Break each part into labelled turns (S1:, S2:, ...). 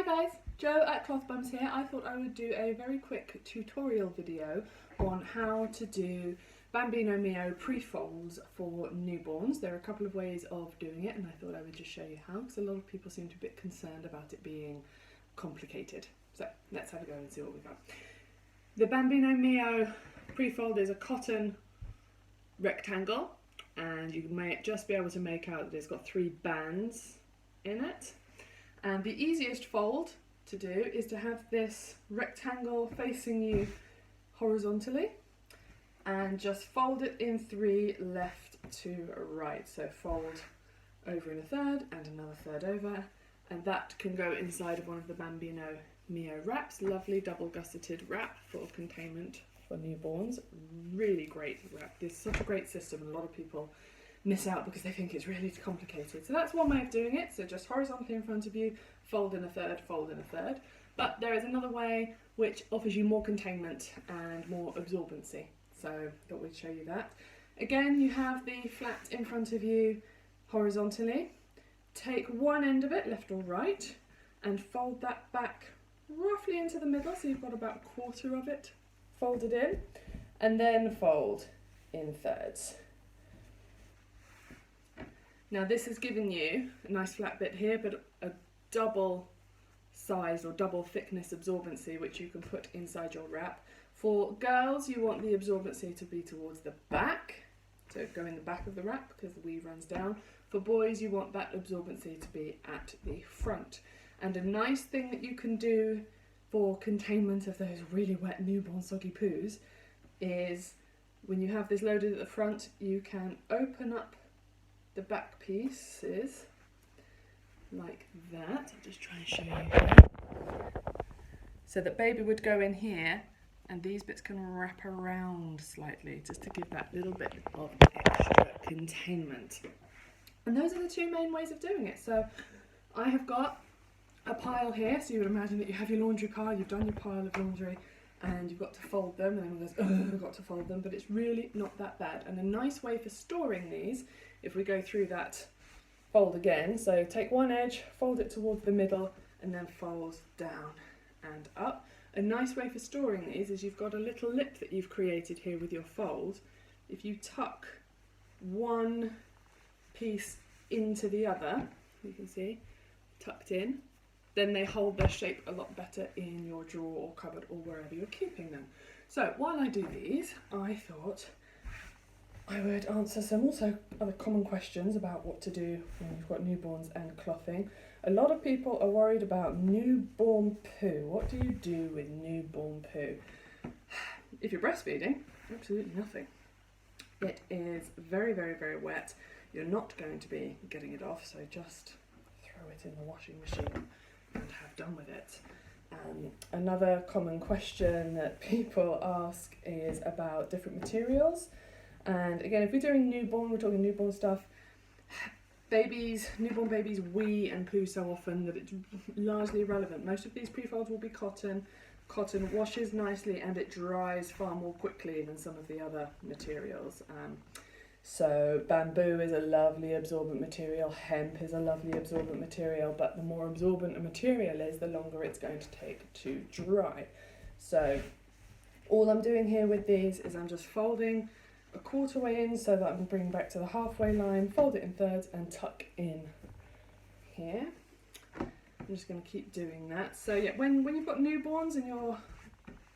S1: Hi guys, Jo at Cloth Bums here. I thought I would do a very quick tutorial video on how to do Bambino Mio prefolds for newborns. There are a couple of ways of doing it and I thought I would just show you how, because a lot of people seem to be a bit concerned about it being complicated. So let's have a go and see what we've got. The Bambino Mio prefold is a cotton rectangle and you may just be able to make out that it's got 3 bands in it. And the easiest fold to do is to have this rectangle facing you horizontally and just fold it in 3 left to right. So fold over in a third and another third over, and that can go inside of one of the Bambino Mio wraps. Lovely double gusseted wrap for containment for newborns. Really great wrap. This is such a great system and a lot of people miss out because they think it's really complicated. So that's one way of doing it. So just horizontally in front of you, fold in a third, fold in a third. But there is another way which offers you more containment and more absorbency. So I thought we'd show you that. Again, you have the flat in front of you horizontally. Take one end of it, left or right, and fold that back roughly into the middle. So you've got about a quarter of it folded in, and then fold in thirds. Now this has given you a nice flat bit here, but a double size or double thickness absorbency which you can put inside your wrap. For girls you want the absorbency to be towards the back, so go in the back of the wrap because the weave runs down. For boys you want that absorbency to be at the front. And a nice thing that you can do for containment of those really wet newborn soggy poos is when you have this loaded at the front, you can open up the back pieces like that. I'll just try and show you here. So that baby would go in here and these bits can wrap around slightly just to give that little bit of extra containment. And those are the 2 main ways of doing it. So I have got a pile here, so you would imagine that you have your laundry pile, you've done your pile of laundry and you've got to fold them, and then goes, oh, I've got to fold them, but it's really not that bad. And a nice way for storing these, if we go through that fold again, so take one edge, fold it towards the middle, and then fold down and up. A nice way for storing these is you've got a little lip that you've created here with your fold. If you tuck one piece into the other, you can see, tucked in, then they hold their shape a lot better in your drawer or cupboard or wherever you're keeping them. So while I do these, I thought I would answer some also other common questions about what to do when you've got newborns and clothing. A lot of people are worried about newborn poo. What do you do with newborn poo? If you're breastfeeding, absolutely nothing. It is very, very, very wet. You're not going to be getting it off, so just throw it in the washing machine and have done with it. Another common question that people ask is about different materials. And again, if we're doing newborn, we're talking newborn stuff. Newborn babies wee and poo so often that it's largely irrelevant. Most of these prefolds will be cotton. Cotton washes nicely and it dries far more quickly than some of the other materials. So bamboo is a lovely absorbent material, hemp is a lovely absorbent material, but the more absorbent a material is, the longer it's going to take to dry. So all I'm doing here with these is I'm just folding a quarter way in so that I can bring back to the halfway line, fold it in thirds and tuck in here. I'm just going to keep doing that. So yeah, when you've got newborns and you've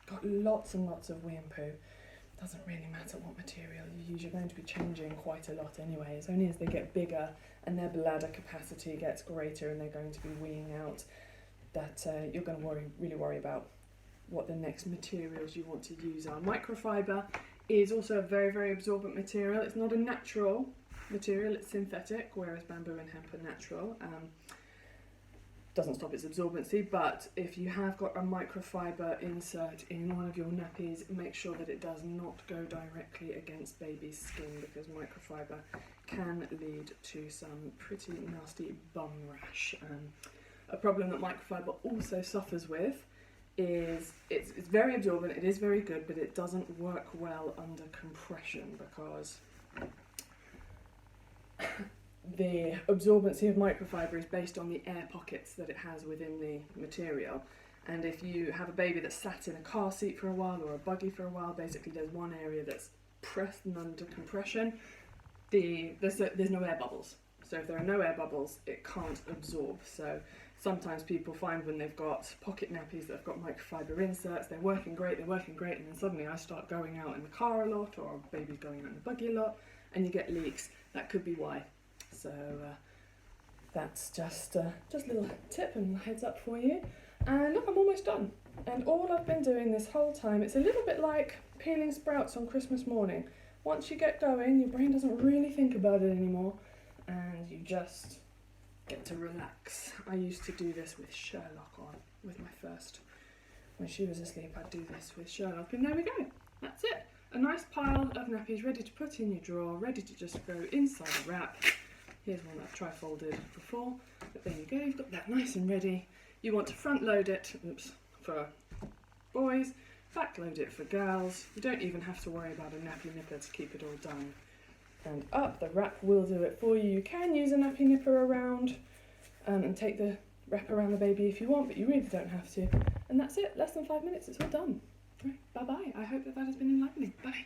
S1: got lots and lots of wee and poo, it doesn't really matter what material you use, you're going to be changing quite a lot anyway. It's only as they get bigger and their bladder capacity gets greater and they're going to be weeing out that you're going to really worry about what the next materials you want to use are. Microfiber is also a very, very absorbent material. It's not a natural material, it's synthetic, whereas bamboo and hemp are natural. Doesn't stop its absorbency, but if you have got a microfiber insert in one of your nappies, make sure that it does not go directly against baby's skin, because microfiber can lead to some pretty nasty bum rash. A problem that microfiber also suffers with is it's very absorbent, it is very good, but it doesn't work well under compression because the absorbency of microfiber is based on the air pockets that it has within the material. And if you have a baby that's sat in a car seat for a while or a buggy for a while, basically there's one area that's pressed and under compression. There's no air bubbles. So if there are no air bubbles, it can't absorb. So sometimes people find when they've got pocket nappies that have got microfiber inserts, they're working great, and then suddenly I start going out in the car a lot, or a baby's going out in the buggy a lot, and you get leaks. That could be why. So that's just a little tip and heads up for you. And look, I'm almost done. And all I've been doing this whole time, it's a little bit like peeling sprouts on Christmas morning. Once you get going, your brain doesn't really think about it anymore, and you just get to relax. I used to do this with Sherlock on, with my first. When she was asleep, I'd do this with Sherlock, and there we go. That's it. A nice pile of nappies ready to put in your drawer, ready to just go inside the wrap. Here's one that I've tri-folded before, but there you go, you've got that nice and ready. You want to front load it, for boys, back load it for girls. You don't even have to worry about a nappy nipper to keep it all done. And up, the wrap will do it for you. You can use a nappy nipper around and take the wrap around the baby if you want, but you really don't have to. And that's it, less than 5 minutes, it's all done. Right, bye-bye. I hope that has been enlightening. Bye.